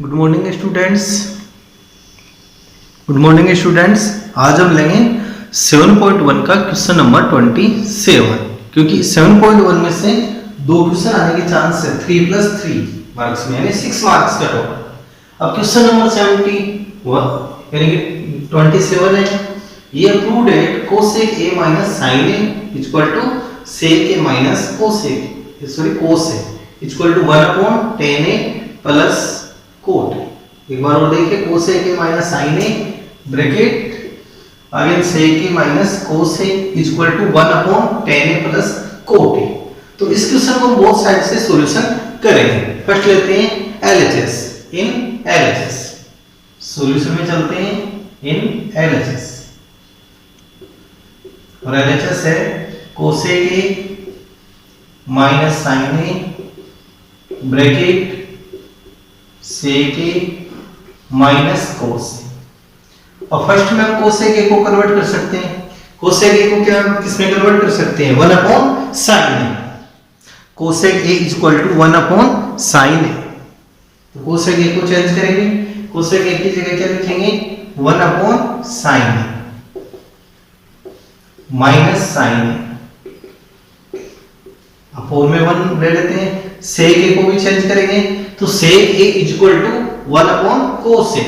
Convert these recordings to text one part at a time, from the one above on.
Good morning students. आज हम लेंगे 7.1 का क्वेश्चन नंबर 27, क्योंकि 7.1 में से दो क्वेश्चन आने के चांस है 3 + 3 मार्क्स में, यानी 6 मार्क्स का टोटल। अब क्वेश्चन नंबर 71 यानी कि 27 है। ये prove that cosec a - sin a = sec a - cosec = 1/tan a plus coat. एक बार और देखिए, cosec a - sin a bracket again sec a - cosec = 1/tan a plus cot a। तो इस क्वेश्चन को बोथ साइड से सॉल्यूशन करेंगे। First लेते हैं LHS। इन LHS सॉल्यूशन में चलते हैं इन LHS, और LHS है cosec a - sin a bracket sec a minus cos a। और फर्स्ट में हम cosec a को कन्वर्ट कर सकते हैं। cosec a को क्या किसमें कन्वर्ट कर सकते हैं? 1/sin a। cosec a = 1/sin a। तो cosec a को चेंज करेंगे। cosec a की जगह क्या लिखेंगे? 1/sin a minus sin a। Upon में 1 ले लेते हैं। sec a को भी चेंज करेंगे, तो sec a = 1/cos a।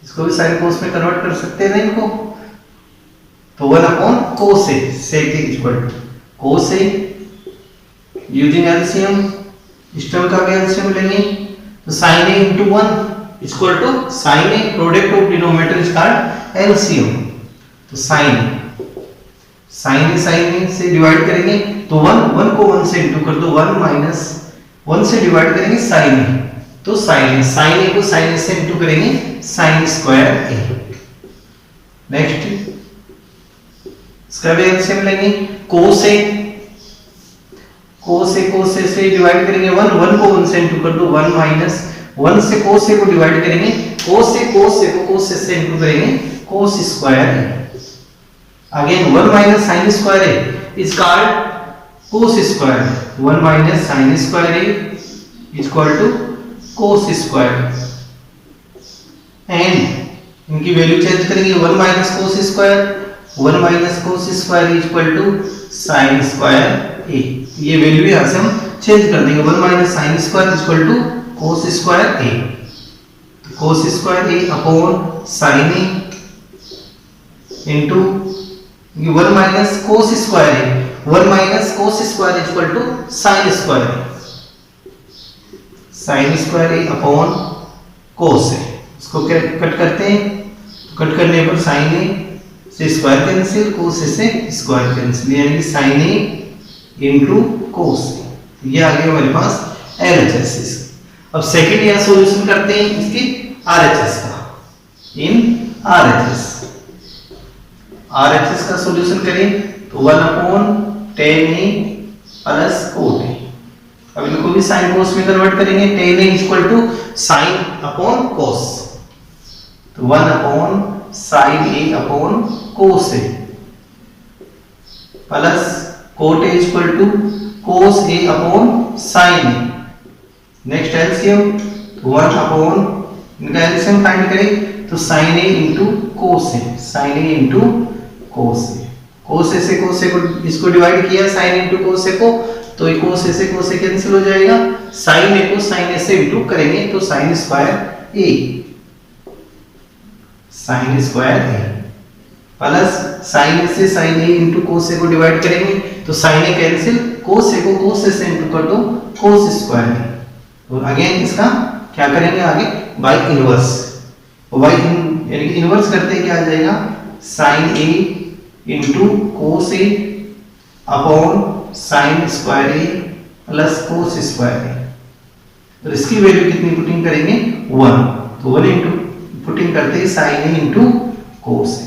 इसको भी sin cos में कन्वर्ट कर सकते हैं ना इनको, तो 1/cos a। sec a = cos a using LCM, इस टर्म का भी एलसीएम लेंगे, तो sin a * 1 = sin a, product of denominator is called LCM. तो sin a से डिवाइड करेंगे, तो 1 को 1 से इंटू कर दो, 1 - 1 से डिवाइड करेंगे sin a, तो sin a को sin a से इंटू करेंगे sin स्क्वायर a। नेक्स्ट इसका भी एलसीएम लेंगे। cos a से डिवाइड करेंगे 1 को 1 से इंटू कर दो, 1 - 1 से cos a को डिवाइड करेंगे, cos a को cos a से इंटू करेंगे cos square a। Again 1 - sin square a is called cos square. 1 - sin square a = cos square, and इनकी वैल्यू चेंज करेंगे। 1 - cos square = sin square a। ये value यहां से हम चेंज कर देंगे। 1 - sin square = cos square a। तो cos square a upon sin a into 1 - cos square a। 1 - cos square = sin square a। sin square a upon cos a। इसको cut करते हैं, कट करने पर sin a से square cancel, cos a से square cancel, यानी sin a into cos a। ये आ गया हमारे पास LHS। अब सेकंड यहां सॉल्यूशन करते हैं इसकी RHS का। इन RHS का सॉल्यूशन करें तो 1/tan a plus cot a। अब इनको भी sin cos में कन्वर्ट करेंगे। tan a = sin cos, तो 1/sin a cos a plus cot a = cos a sin a। Next LCM, 1 इनका एलसीएम फाइंड करें, तो sin a cos a, cos a। cos a से cos a को इसको divide किया sin cos a को, तो ये cos a से cos a कैंसिल हो जाएगा। sin a को sin a से इंटू करेंगे, तो sin square a plus sin a से sin a into cos a को डिवाइड करेंगे, तो sin a cancel, cos a को cos a से इंटू कर दो, cos स्क्वायर a। और अगेन इसका क्या करेंगे आगे? By inverse. यानी कि इनवर्स करते क्या आ जाएगा? sin a into cos a upon sin square a plus cos square a। तो इसकी वैल्यू कितनी पुटिंग करेंगे? 1। तो 1 इंटू पुटिंग करते sin a into cos a।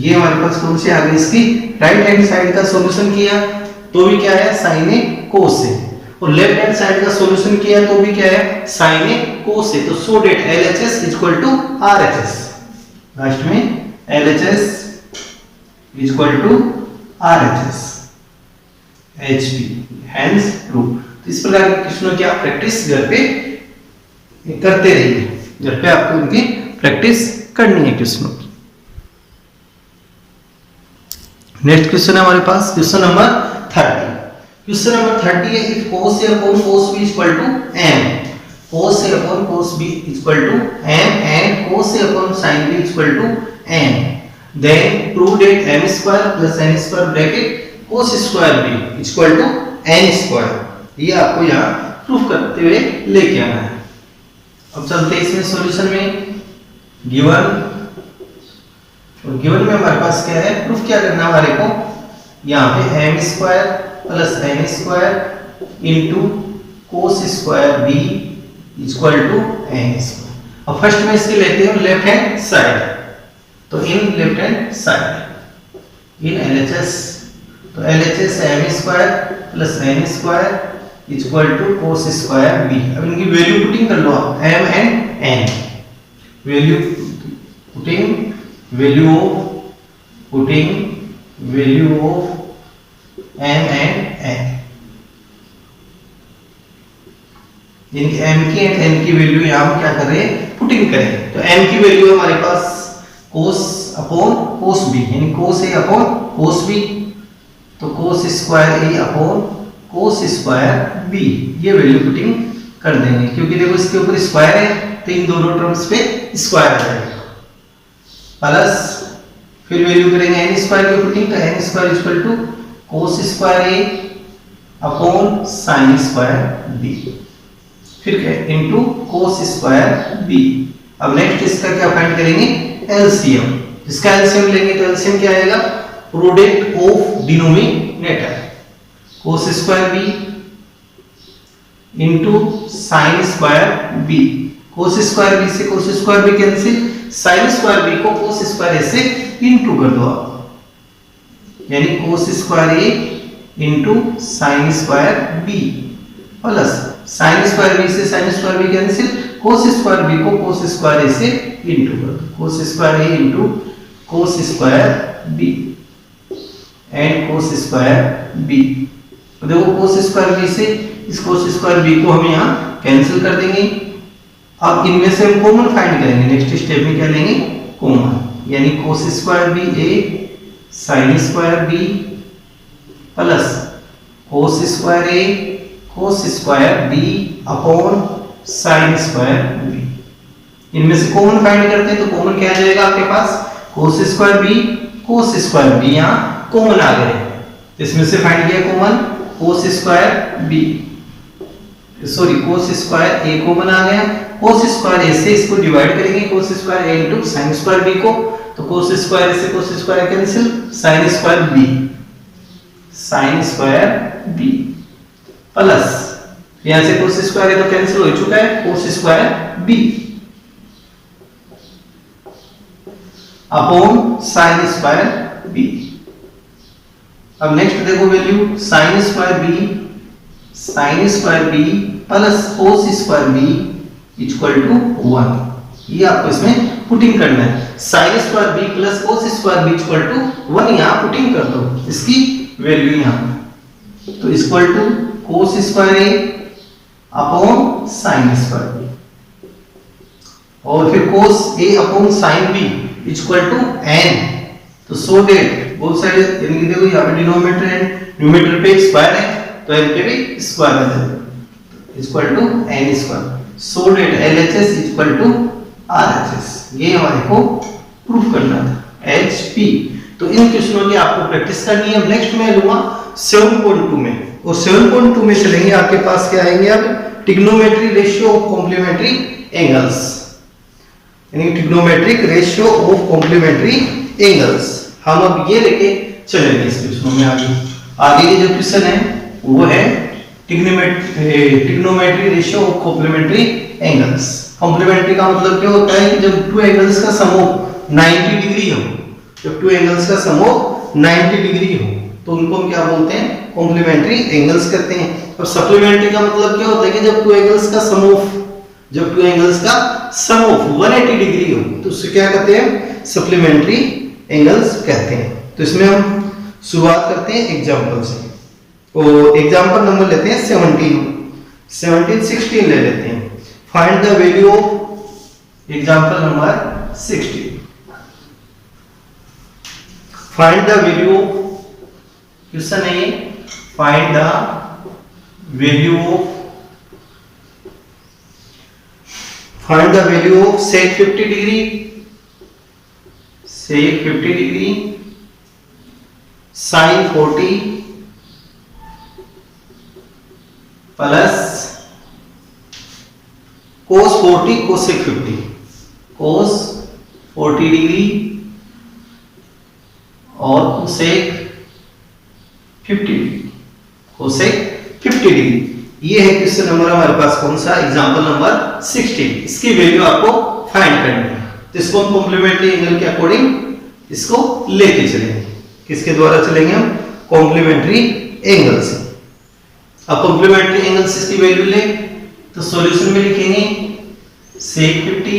ये हमारे पास कौन सी आ गई? इसकी राइट हैंड साइड का सॉल्यूशन किया तो भी क्या है? sin a cos a। और लेफ्ट हैंड साइड का सॉल्यूशन किया तो भी क्या है? sin a cos a। तो so that LHS = RHS। Last में LHS = RHS HP, hence proof. तो इस प्रकार के क्वेश्चनों की आप प्रैक्टिस घर पे करते रहिए, जब पे आपको इनकी प्रैक्टिस करनी है क्वेश्चनों की। नेक्स्ट क्वेश्चन है हमारे पास क्वेश्चन नंबर 30। क्वेश्चन नंबर 30 है if cos A upon cos B equal to m, cos A upon cos B equal to m and cos A upon sin B equal to n, then prove that m square plus n square bracket cos square B equal to n square। ये आपको यहाँ proof करते हुए लेके आना है। अब चलते हैं इसमें सॉल्यूशन में। गिवन और गिवन में हमारे पास क्या है, प्रूफ क्या करना है हमारे को, यहाँ पे m square plus n square into cos square b equal to n square. अब फर्स्ट में इसके लेते हैं लेफ्ट हैंड साइड, तो in left hand side in LHS, तो LHS m square plus n square equal to cos square b। अब इनकी value putting कर लो आप, m and n, value putting value of m and n, इनकी m की and n की value यहाँ क्या कर रहे हैं, पुटिंग करें। तो m की वैल्यू हमारे पास cos अपॉन cos b, यानी cos a upon cos b, तो cos square a upon cos square b, ये वैल्यू पुटिंग कर देंगे, क्योंकि देखो इसके ऊपर स्क्वायर है तो इन दोनों टर्म्स पे स्क्वायर आ जाएगा, प्लस फिर वैल्यू करेंगे n स्क्वायर की पुटिंग, तो n square equal to cos square a upon sin square b, फिर इनटू cos स्क्वायर b। अब नेक्स्ट इसका क्या फाइंड करेंगे, एलसीएम। इसका एलसीएम लेंगे तो एलसीएम क्या आएगा, product of denominator, cos square b into sin square b, cos square b से cos square b cancel, sin square b को cos स्क्वायर a से इनटू कर दो आप, यानी cos square a into sin square b plus sin square b से sin square b cancel, cos square b को cos square a से into कर दो, cos square a into cos square b and cos square b। तो देखो cos square b से इस cos square b को हम यहाँ कैंसिल कर देंगे। अब इनमें से हम कॉमन फाइंड करेंगे, नेक्स्ट स्टेप में क्या लेंगे, कॉमन, यानी cos square b a sin square b plus cos square a cos square b upon sin square b। इनमें से कॉमन फाइंड करते हैं तो कॉमन क्या आ जाएगा आपके पास, cos square b cos square b, यहाँ कॉमन आ गए, तो इसमें से फाइंड किया common cos square b, sorry cos square a common आ गया, cos स्क्वायर a से इसको डिवाइड करेंगे cos square a into sin square b को, तो cos स्क्वायर a से cos square cancel, sin square b plus यहां से cos स्क्वायर a तो कैंसिल हो चुका है, cos square b upon sin square b। अब नेक्स्ट देखो value sin square b plus cos square b equal to 1, ये आपको इसमें पुटिंग करना है, sin square b plus cos square b equal to 1 यहाँ पुटिंग कर दो, इसकी वैल्यू यहाँ, तो equal to cos square a upon sin square b, और फिर cos a upon sin b equal to n, तो सो दैट बोथ साइड, यानी देखो यहाँ पे डिनोमिनेटर एंड न्यूमरेटर पे स्क्वायर है तो n पे भी स्क्वायर आ जाएगा, equal to n square, so that LHS equal to RHS, ये हमारे को प्रूफ करना था HP। तो इन क्वेश्चनों की आपको प्रैक्टिस करनी है। नेक्स्ट मैं लूंगा 7.2 में, और 7.2 में चलेंगे आपके पास क्या आएंगे, अब trigonometry ratio of complementary angles, यानी trigonometric ratio of complementary angles, हम अब ये लेके चलेंगे इस क्वेश्चन में। आगे के जो क्वेश्चन है वो है trigonometry ratio of complementary angles. Complementary का मतलब क्या होता है कि जब टू एंगल्स का समूह 90 डिग्री हो, जब टू एंगल्स का समूह 90 डिग्री हो तो उनको हम क्या बोलते हैं, कॉम्प्लीमेंट्री एंगल्स कहते हैं। और सप्लीमेंट्री का मतलब क्या होता है कि जब टू एंगल्स का समूह 180 डिग्री हो तो उससे क्या कहते हैं, सप्लीमेंट्री एंगल्स कहते हैं। तो इसमें हम शुरुआत करते हैं एग्जांपल से, और एग्जांपल नंबर लेते हैं 16 ले लेते हैं। Find the value of example number 60। Find the value of, question है find the value of, find the value of sec 50 degree, sec 50 degree, sin 40 plus cos 40 cosec 50, cos 40 degree और cosec 50 degree, cosec 50 degree. ये है question number हमारे पास कौन सा, example number 16। इसकी value आपको find करनी है, तो इसको हम कॉम्प्लीमेंट्री एंगल के अकॉर्डिंग इसको लेके चलेंगे। किसके द्वारा चलेंगे हम, कॉम्प्लीमेंट्री एंगल से। अब कॉम्प्लीमेंट्री एंगल से इसकी वैल्यू ले तो सॉल्यूशन में लिखेंगे sec 50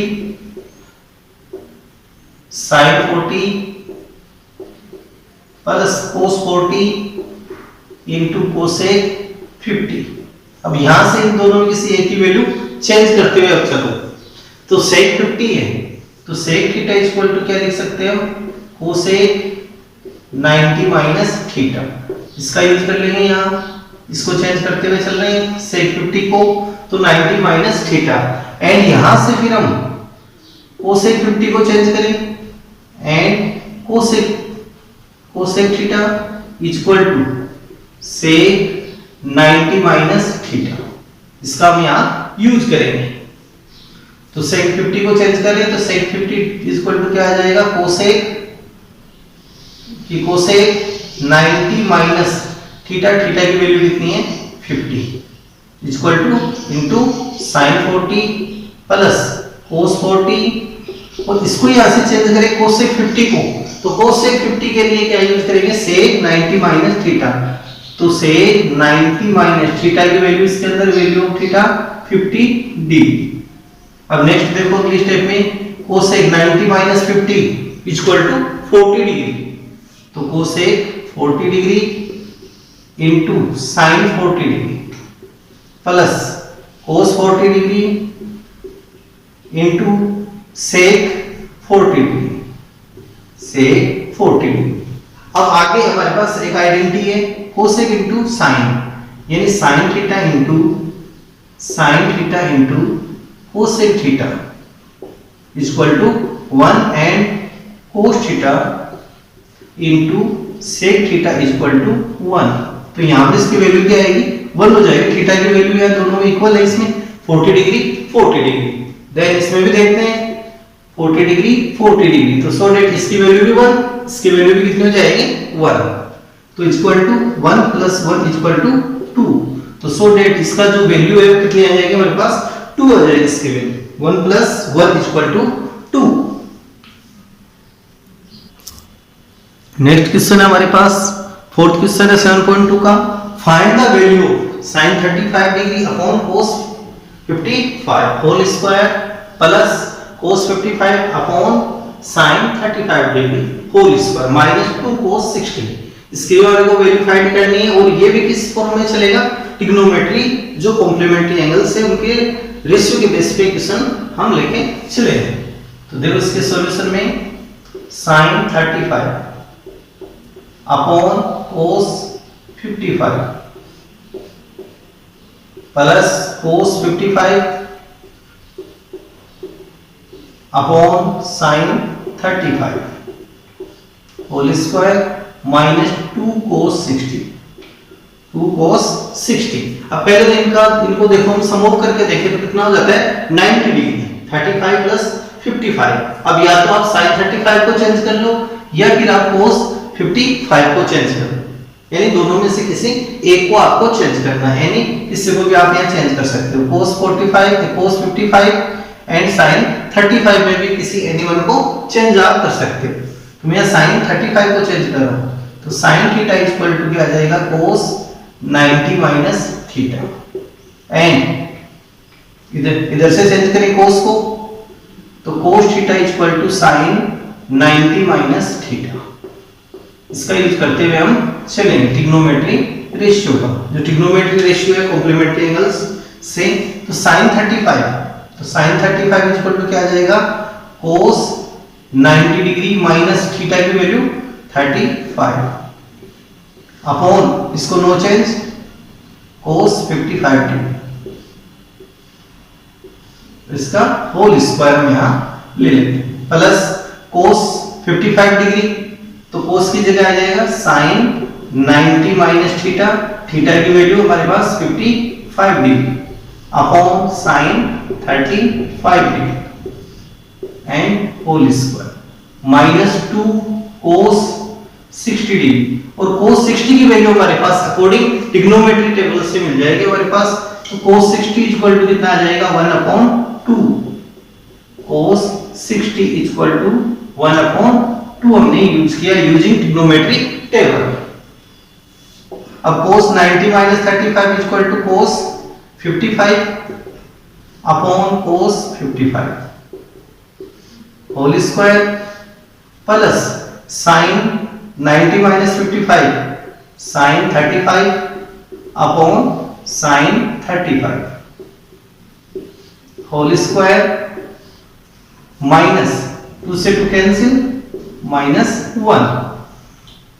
sin 40 plus cos 40 into cosec 50। अब यहां से इन दोनों में किसी एक की वैल्यू चेंज करते हुए अब चलो, तो sec 50 है तो sec थीटा इक्वल टू क्या लिख सकते हैं हम, cosec 90 माइनस थीटा। इसका यूज कर लेंगे, यहां इसको चेंज करते हुए चल रहे हैं sec 50 को, तो 90 माइनस थीटा, एंड यहां से फिर हम cosec 50 को चेंज करें and cosec theta equal to sec 90 minus theta. इसका हम यहां यूज करेंगे, तो sec 50 को चेंज करें तो sec 50 इक्वल टू क्या आ जाएगा, cosec 90 माइनस थीटा, थीटा की वैल्यू कितनी है 50 equal two into sin 40 plus cos 40, और इसको यहां से चेंज करें cosec 50 को, तो cosec 50 के लिए क्या यूज करेंगे, sec 90 माइनस थीटा, तो sec 90 माइनस थीटा की वैल्यू इसके अंदर वैल्यू ऑफ थीटा 50 डिग्री। अब नेक्स्ट देखो अगली स्टेप में cosec 90 minus 50 equal to 40 degree, तो cosec 40 degree into sin 40 degree plus cos 40 degree into sec 40 degree, sec 40 degree. अब आगे हमारे पास एक आइडेंटिटी है cosec इंटू sin, यानी sin theta into cosec theta equal to 1 and cos theta into sec theta equal to 1। तो यहां पे इसकी वैल्यू क्या आएगी, 1 हो जाएगी। थीटा की वैल्यू यार दोनों में इक्वल है, इसमें 40 डिग्री 40 डिग्री, देन इसमें भी देखते हैं 40 डिग्री 40 डिग्री, तो सो दैट इसकी वैल्यू भी 1, इसकी वैल्यू भी कितनी हो जाएगी 1, तो equal to 1 plus 1 equal to 2, तो सो दैट इसका जो वैल्यू है वो कितनी आ जाएगी हमारे पास 2 आ जाएगी इसकी वैल्यू, 1 plus 1 equal to 2। Next question है हमारे पास, फोर्थ क्वेश्चन है 7.2 का, find the value sin 35 degree upon cos 55 whole square plus cos 55 upon sin 35 degree whole square minus 2 cos 60। इसके वाले को वैल्यू फाइंड करनी है, और ये भी किस फॉर्म में चलेगा, ट्रिग्नोमेट्री, जो कॉम्प्लीमेंट्री एंगल्स है उनके रेशियो के बेस पे क्वेश्चन हम लेके चले। तो देखो इसके सॉल्यूशन में sin 35 upon cos 55 plus cos 55 upon sin 35 whole square minus 2 cos 60, 2 cos 60। अब पहले इनको देखो हम सम ऑफ करके देखें तो कितना हो जाता है 90 डिग्री, 35 प्लस 55। अब या तो आप sin 35 को चेंज कर लो या फिर आप cos 55 को चेंज कर लो, यानी दोनों में से किसी एक को आपको चेंज करना है, यानी किसी को भी आप यहाँ चेंज कर सकते हो, cos 45 cos 55 एंड sin 35 में भी किसी एनीवन को चेंज आप कर सकते हो। तो मैं sin 35 को चेंज कर रहा हूँ, तो sin थीटा इक्वल टू क्या आ जाएगा cos 90 माइनस थीटा, एंड इधर से चेंज करें cos को, तो cos theta equal to sin 90 minus theta. इसका यूज करते हुए हम चलेंगे ट्रिग्नोमेट्री रेशियो का, जो ट्रिग्नोमेट्री रेशियो है कॉम्प्लीमेंट्री एंगल्स से, तो sin 35 तो sin 35 इक्वल टू क्या आ जाएगा, cos 90 डिग्री माइनस थीटा की वैल्यू 35 अपॉन इसको नो चेंज cos 55 डिग्री, इसका होल स्क्वायर में यहां ले लेते हैं, प्लस cos 55 डिग्री, तो cos की जगह आ जाएगा sin 90 माइनस थीटा, थीटा की वैल्यू हमारे पास 55 degree upon sin 35 degree and whole square minus 2 cos 60 degree, और cos 60 की वैल्यू हमारे पास अकॉर्डिंग ट्रिग्नोमेट्री टेबल से मिल जाएगी हमारे पास, तो cos 60 इक्वल टू कितना आ जाएगा 1/2, cos 60 इक्वल टू 1/2 हमने यूज किया यूजिंग ट्रिग्नोमेट्री टेबल। अब cos 90 minus 35 equal to cos 55 upon cos 55 whole square plus sin 90 minus 55 sin 35 upon sin 35 whole square minus 2 से 2 कैंसिल माइनस 1।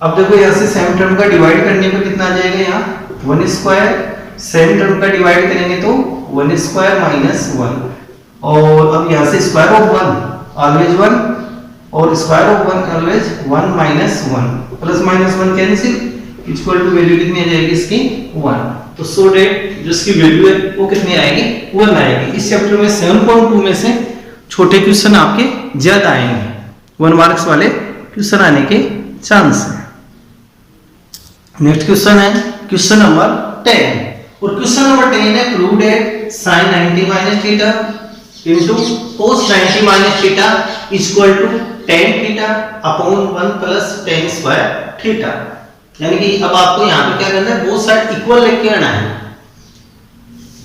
अब देखो यहां से सेम टर्म का डिवाइड करने पर कितना आ जाएगा, यहाँ 1 स्क्वायर, सेम टर्म का डिवाइड करेंगे तो 1 स्क्वायर माइनस 1, और अब यहां से स्क्वायर ऑफ 1 ऑलवेज 1 और square of 1 always 1 minus 1, plus minus 1 cancel, equal to value कितनी आ जाएगी इसकी 1। तो सो डेट जो इसकी वैल्यू है वो कितनी आएगी 1 आएगी। इस चैप्टर में 7.2 में से छोटे क्वेश्चन आपके ज्यादा आएंगे, 1 मार्क्स वाले क्वेश्चन आने के चांस है। नेक्स्ट क्वेश्चन है क्वेश्चन नंबर 10, और क्वेश्चन नंबर 10 है prove that sin 90 minus theta into cos 90 minus theta equal to tan theta upon 1 plus tan square theta. यानी कि अब आपको यहां पे क्या करना है, बोथ साइड इक्वल लेके आना है।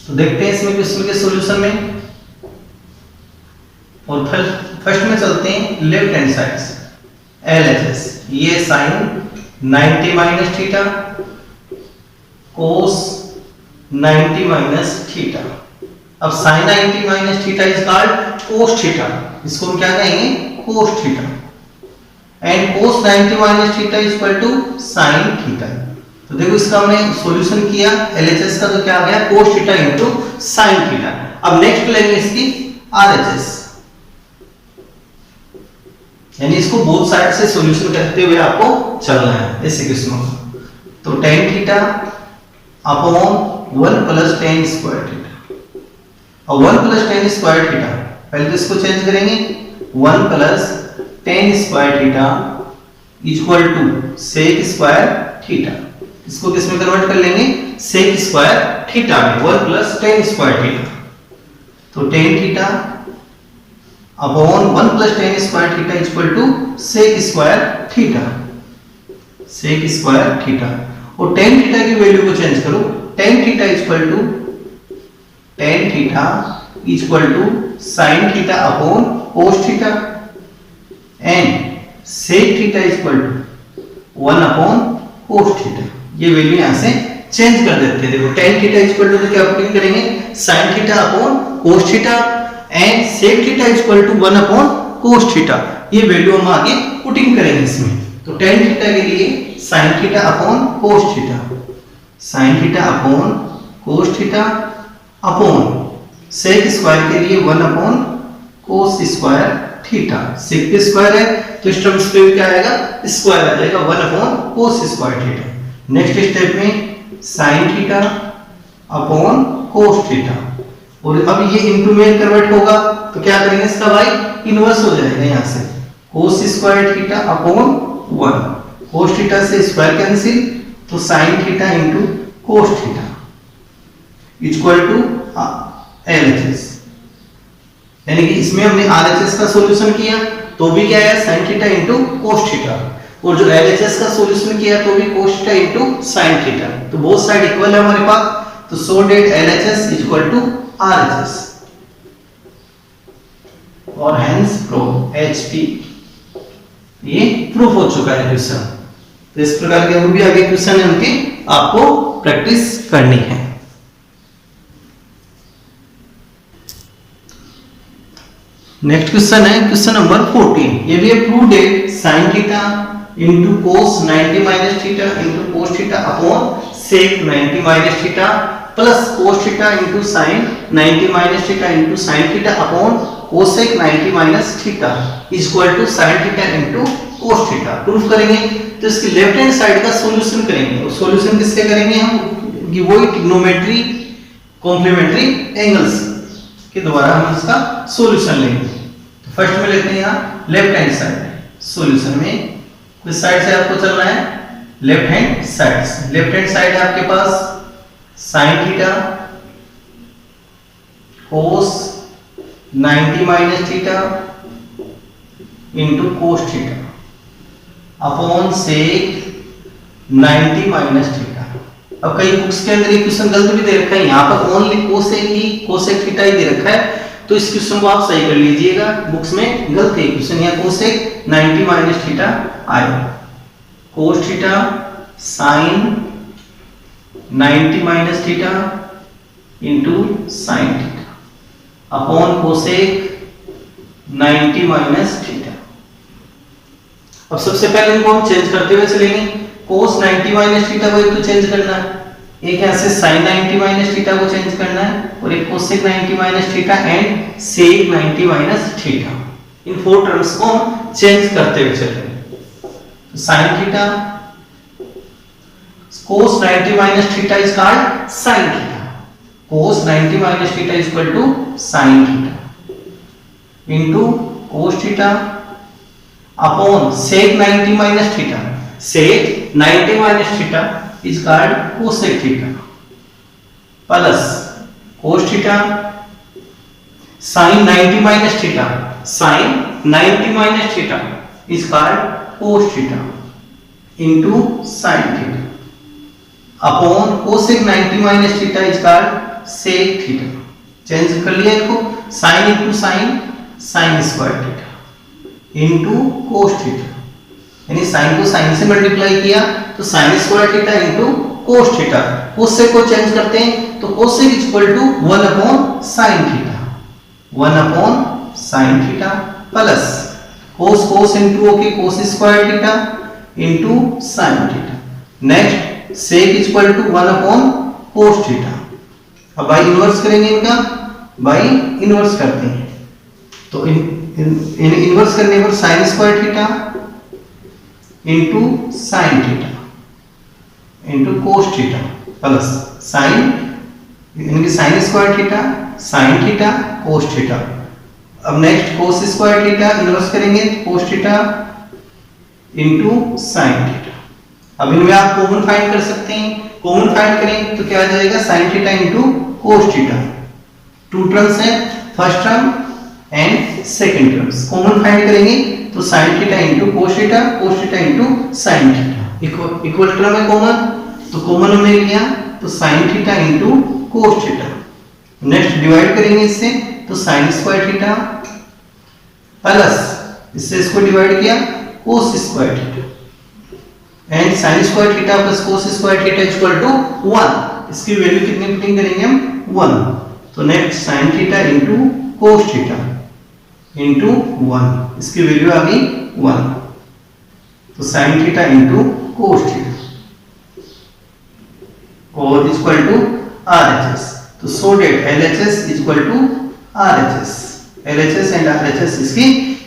तो देखते हैं इसमें क्वेश्चन के सॉल्यूशन में, और फर्स्ट में चलते हैं लेफ्ट हैंड साइड से, LHS ये sin 90 minus theta cos 90 minus theta. अब sin 90 minus theta is called cos theta, इसको हम क्या कहेंगे cos theta, and cos 90 minus theta is equal to sin theta. तो देखो इसका हमने सॉल्यूशन किया LHS का, तो क्या आ गया cos theta into sin theta. अब नेक्स्ट लेंगे इसकी RHS, यानी इसको बोथ साइड से सॉल्यूशन करते हुए आपको चलना है ऐसे क्वेश्चनों का। तो tan theta upon 1 plus tan square theta, और 1 प्लस tan स्क्वायर थीटा, पहले तो इसको चेंज करेंगे, 1 plus tan square theta equal to sec square theta. इसको किस में कन्वर्ट कर लेंगे, sec स्क्वायर थीटा में, 1 प्लस tan स्क्वायर थीटा। तो tan theta upon 1 plus tan square theta equal to sec square theta, sec square theta. और tan theta की value को चेंज करो, tan theta equal to tan theta equal to sin theta upon cos theta, and sec theta equal to 1 upon cos theta. ये value यहां से change कर देते हैं। देखो tan थीटा इक्वल टू क्या पुटिंग करेंगे, sin theta upon cos theta, and sec theta equal to 1 upon cos theta. ये वैल्यू हम आगे पुटिंग करेंगे इसमें। तो tan थीटा के लिए sin theta upon cos theta, sin theta upon cos theta upon sec square के लिए 1 upon cos square theta. sec पे स्क्वायर है तो इस टर्म्स पे क्या आएगा, स्क्वायर आ जाएगा, 1 upon cos square theta. Next step में sin theta upon cos theta, और अब ये इनटू में कन्वर्ट होगा तो क्या करेंगे, इसका भाई इनवर्स हो जाएगा, यहां से cos square theta upon 1, cos theta से स्क्वायर कैंसिल, तो sin theta into cos theta equal to LHS। यानी कि इसमें हमने RHS का सॉल्यूशन किया तो भी क्या है sin theta into cos theta, और जो LHS का सॉल्यूशन किया तो भी cos theta into sin theta. तो बोथ साइड इक्वल है हमारे पास, तो so that LHS equal to RHS, और हेंस प्रूव HP। ये प्रूफ हो चुका है क्वेश्चन। तो इस प्रकार के और भी आगे क्वेश्चन है उनकी आपको प्रैक्टिस करनी है। नेक्स्ट क्वेश्चन है क्वेश्चन नंबर 14। ये भी प्रूव्ड है sin theta into cos 90 minus theta into cos theta upon sec 90 minus theta plus cos theta into sin 90 minus theta into sin theta upon cosec 90 minus theta is equal to sin theta into cos theta। Proof करेंगे तो इसकी left hand side का solution करेंगे। और solution किससे करेंगे हम? वही ट्रिग्नोमेट्री कॉम्प्लीमेंट्री एंगल्स के द्वारा हम इसका सॉल्यूशन लेंगे। तो फर्स्ट में लेते हैं यहाँ लेफ्ट हैंड साइड। सॉल्यूशन में किस साइड से आपको चलना है? लेफ्ट हैंड साइड से। लेफ्ट हैंड साइड है आपके पास sin theta cos 90 minus theta into cos theta upon sec 90 minus theta. अब कई बुक्स के अंदर ये क्वेश्चन गलत भी दे रखा है, यहाँ पर ओनली कोसेक थीटा ही दे रखा है, तो इस क्वेश्चन को आप सही कर लीजिएगा। बुक्स में गलत है क्वेश्चन, यहाँ कोसेक 90 माइनस थीटा आएगा। Cos theta sine 90 minus theta into sine theta upon cosec 90 minus theta. अब सबसे पहले इनको हम चेंज करते हुए चलेंगे। cos 90 माइनस थीटा को एक तो चेंज करना है, एक यहाँ से sin 90 माइनस थीटा को चेंज करना है, और एक cosec 90 minus theta and sec 90 minus theta. इन 4 टर्म्स को हम चेंज करते हुए चलेंगे। तो sin theta cos 90 minus theta is called sin theta. cos 90 minus theta is equal to sin theta into cos theta upon sec 90 minus theta. sec 90 minus theta is called cosec theta plus cos theta sin 90 minus theta sin 90 minus theta is called cos theta into sin theta upon cosec 90 minus theta is called sec theta। Change कर लिया इनको, sin into sin square theta into cos theta, यानी sine को sine से multiply किया तो sine square theta into cos theta. Cosec को change करते हैं तो cosec is equal to 1 upon sine theta, 1 upon sine theta plus cos into okay cos square theta into sine theta. Next sec is equal to 1 upon cos theta. अब by inverse करेंगे, इनका bye inverse करते हैं तो inverse करने पर sine square theta into sine theta into cos theta plus sine इनकी sine square theta sine theta cos theta. अब next cos square theta inverse करेंगे cos theta into sine theta. अब इनमें आप कॉमन फाइंड कर सकते हैं। कॉमन फाइंड करें तो क्या आ जाएगा? Sine theta into cos theta. 2 terms है, first term and second terms. Common find करेंगे तो sin theta into cos theta into sin theta equal term है कॉमन, तो कॉमन हमने लिया तो sin theta into cos theta. Next divide करेंगे इससे तो sin स्क्वायर थीटा प्लस इससे इसको डिवाइड किया cos square theta and sin square theta plus cos square theta equal to 1। इसकी वैल्यू कितनी पुटिंग करेंगे हम? 1। तो next sin theta into cos theta into 1, इसकी वैल्यू आ गई 1। तो sine theta into cos theta और इक्वल टू RHS। तो so that LHS equal to RHS, LHS and RHS इसकी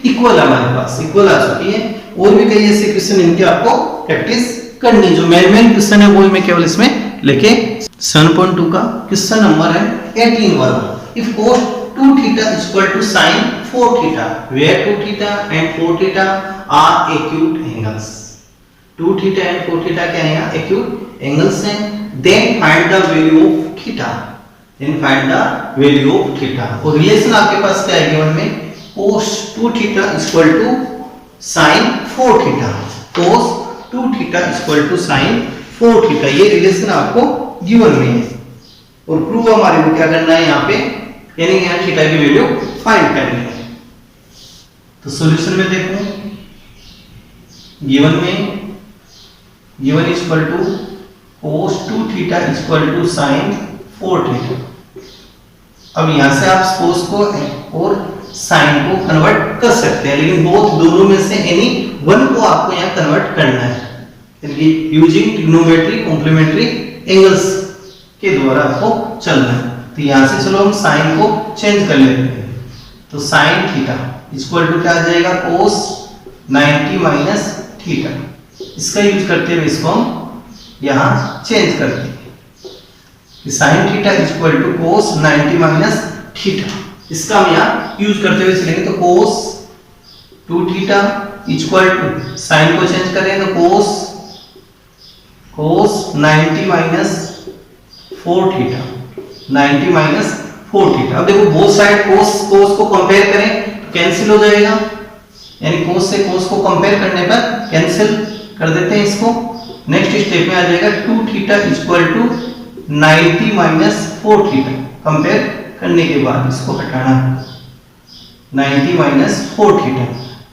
इक्वल हमारे पास इक्वल आ चुकी है। और भी कई ऐसे क्वेश्चन इनके आपको प्रैक्टिस करनी, जो मेन क्वेश्चन है वो मैं केवल इसमें लेके 7.2 का क्वेश्चन नंबर है 18 वाला। If cos 2 theta is equal to sin 4 theta where 2 theta and 4 theta are acute angles। 2 theta and 4 theta क्या है? acute angles हैं। then find the value of theta, then find the value of theta। और relation आपके पास क्या है given में? cos 2 theta is equal to sin 4 theta, cos 2 theta is equal to sin 4 theta, ये relation आपको given में है। और प्रूव हमारे को क्या करना है यहाँ पे, यानी यहाँ थीटा की वैल्यू फाइंड करनी है। तो सॉल्यूशन में देखो given is equal to cos 2 theta is equal to sin 4 theta. अब यहां से आप cos को और साइन को कन्वर्ट कर सकते हैं, लेकिन बोथ दोनों में से एनी वन को आपको यहाँ कन्वर्ट करना है, यानी यूजिंग ट्रिग्नोमेट्री कॉम्प्लीमेंट्री एंगल्स के द्वारा आपको चलना है। तो यहाँ से चलो हम साइन को चेंज कर लेते हैं। तो साइन थीटा इक्वल टू क्या आ जाएगा, कोस 90 माइनस थीटा। इसका यूज करते हुए इसको हम यहाँ चेंज करते हैं। Sine theta equal to cos 90 minus theta, इसका हम यहाँ यूज करते हुए चलेंगे। तो cos 2 theta equal to sine को चेंज करें तो cos 90 minus 4 theta, 90 minus 4 theta. अब देखो बोथ साइड कोस को कंपेयर करें तो कैंसिल हो जाएगा, यानी कोस से कोस को कंपेयर करने पर कैंसिल कर देते हैं इसको। नेक्स्ट स्टेप में आ जाएगा 2 theta equal to 90 minus 4 theta. Compare करने के बाद इसको हटाना है, 90 minus 4 theta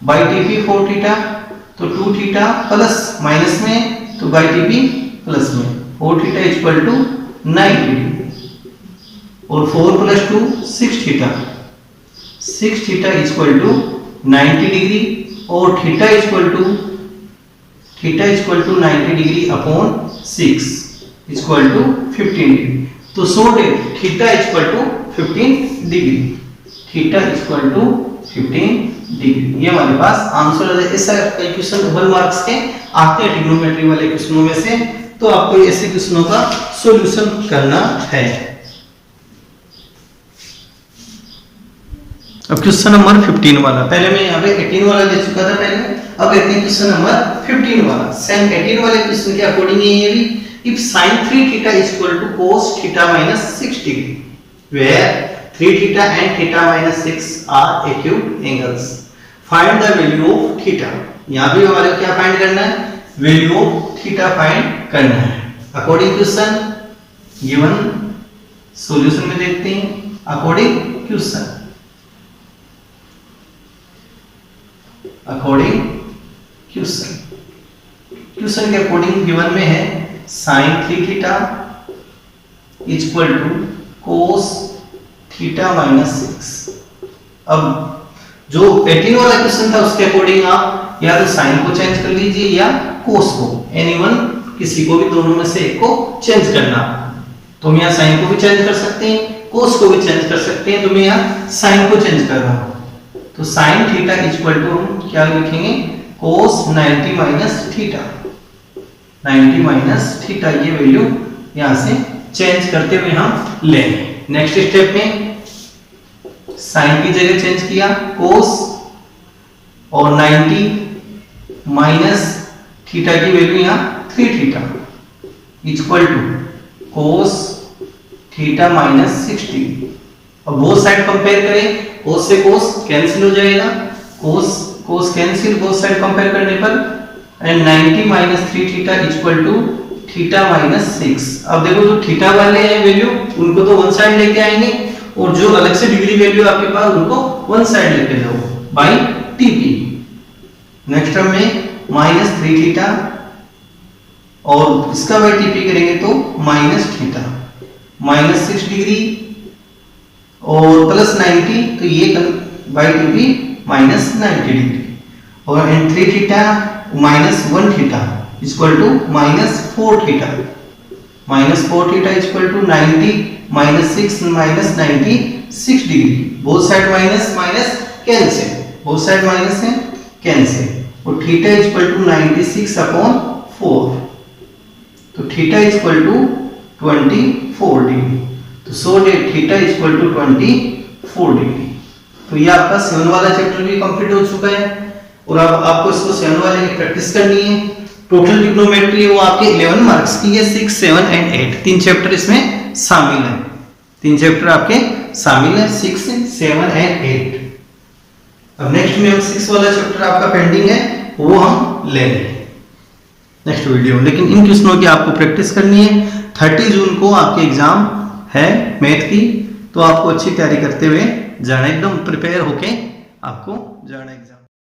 by TP 4 theta, तो 2 थीटा प्लस माइनस में तो बाई टीपी प्लस में 4 थीटा इक्वल टू 90 डिग्री, और 4 plus 2 6 theta, 6 theta equal to 90 degree, और theta equal to 90 degree upon 6 equal to 15 degree. तो so that theta equal to 15 degree, theta equal to 15 degree. ये हमारे पास answer है। ऐसा question double marks के आते हैं ट्रिग्नोमेट्री वाले क्वेश्चनों में से, तो आपको ऐसे क्वेश्चनों का सॉल्यूशन करना है। अब क्वेश्चन नंबर 15 वाला, पहले मैं यहाँ पे 18 वाला दे चुका था पहले, अब देखते हैं क्वेश्चन नंबर 15 वाला। सेम 18 वाले क्वेश्चन के अकॉर्डिंग है ये भी। If sin 3 theta equal to cos theta minus 6 degree, where 3 theta and theta minus 6 are acute angles, find the value of theta. यहाँ भी हमारे क्या फाइंड करना है, वैल्यू ऑफ थीटा फाइंड करना है। अकॉर्डिंग क्वेश्चन गिवन, सॉल्यूशन में देखते हैं अकॉर्डिंग क्वेश्चन। अकॉर्डिंग क्वेश्चन के अकॉर्डिंग गिवन में है sin 3 theta equal to cos theta minus 6। अब जो 18 वाला क्वेश्चन था उसके अकॉर्डिंग आप या तो साइन को चेंज कर लीजिए या cos को, एनीवन किसी को भी दोनों में से एक को चेंज करना। तो हम यहाँ साइन को भी चेंज कर सकते हैं, cos को भी चेंज कर सकते हैं, तो मैं यहाँ साइन को चेंज कर रहा हूँ। तो sin थीटा इक्वल टू हम क्या लिखेंगे, cos 90 minus theta, 90 minus theta, ये वैल्यू यहाँ से चेंज करते हुए हम लेंगे। नेक्स्ट स्टेप में साइन की जगह चेंज किया cos, और 90 माइनस थीटा की वैल्यू यहाँ 3 theta equal to cos theta minus 60। अब बोथ साइड कंपेयर करें, cos से cos कैंसिल हो जाएगा, cos cancel both side compare करने पर, and 90 minus 3 theta equal to theta minus 6। अब देखो जो थीटा वाले हैं वैल्यू उनको तो वन साइड लेके आएंगे, और जो अलग से डिग्री वैल्यू आपके पास उनको वन साइड लेके जाओ बाई टीपी। नेक्स्ट टर्म में माइनस 3 थीटा, और इसका बाई टीपी करेंगे तो माइनस थीटा, माइनस 6 डिग्री और प्लस 90, तो ये बाई टीपी माइनस 90 डिग्री, और and 3 theta minus 1 theta equal to minus 4 theta, minus 4 theta equal to 90 minus 6 minus 96 degree. Both side minus minus cancel, both side minus है cancel, और theta equal to 96 upon 4, तो theta equal to 24 degree. तो so that theta equal to 24 degree. तो ये आपका 7 वाला chapter भी complete हो चुका है, और अब आपको इसको 7 वाले की प्रैक्टिस करनी है। टोटल ट्रिग्नोमेट्री वो आपके 11 मार्क्स की है, 6, 7 एंड 8, 3 चैप्टर इसमें शामिल हैं, 3 चैप्टर आपके शामिल हैं, 6, 7 एंड 8। अब नेक्स्ट में हम 6 वाला चैप्टर आपका पेंडिंग है, वो हम लेंगे नेक्स्ट वीडियो। लेकिन इन क्वेश्चनों की आपको प्रैक्टिस करनी है। 30 जून को आपके एग्जाम है मैथ की, तो आपको अच्छी तैयारी करते हुए जाना, एकदम प्रिपेयर होके आपको जाना एग्जाम।